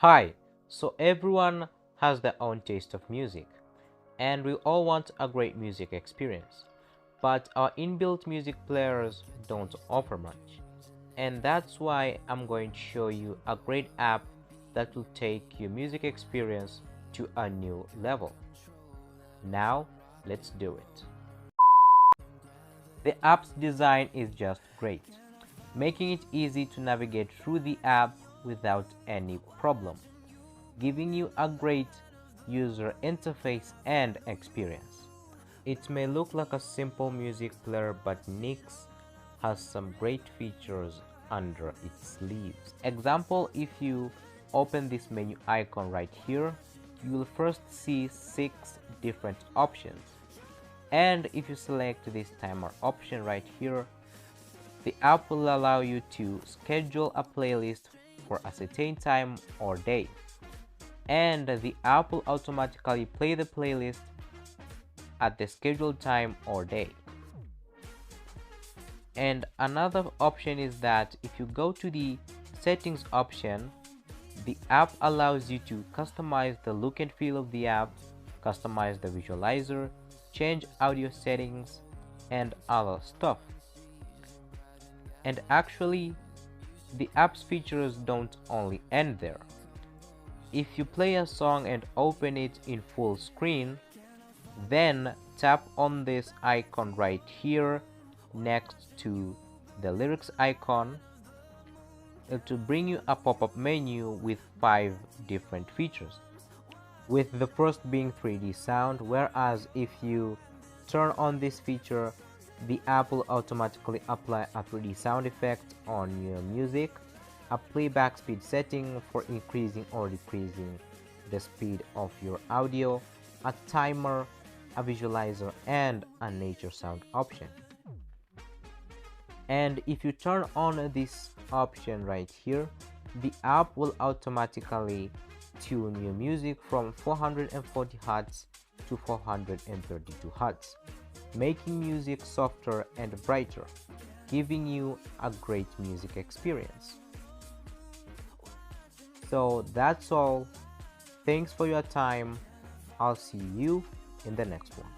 Hi, so everyone has their own taste of music, and we all want a great music experience. But our inbuilt music players don't offer much. And that's why I'm going to show you a great app that will take your music experience to a new level. Now, let's do it. The app's design is just great, making it easy to navigate through the app without any problem, giving you a great user interface and experience. It may look like a simple music player, but Nix has some great features under its sleeves. Example, if you open this menu icon right here, you will first see 6 different options. And if you select this timer option right here, the app will allow you to schedule a playlist for a certain time or day. And the app will automatically play the playlist at the scheduled time or day. And another option is that if you go to the settings option, the app allows you to customize the look and feel of the app, customize the visualizer, change audio settings, and other stuff. And actually, the app's features don't only end there. If you play a song and open it in full screen, then tap on this icon right here next to the lyrics icon. It will bring you a pop-up menu with 5 different features, with the first being 3D sound, whereas if you turn on this feature, the app will automatically apply a 3D sound effect on your music, a playback speed setting for increasing or decreasing the speed of your audio, a timer, a visualizer, and a nature sound option. And if you turn on this option right here, the app will automatically tune your music from 440 Hz to 432 Hz, making music softer and brighter, giving you a great music experience. So that's all. Thanks for your time. I'll see you in the next one.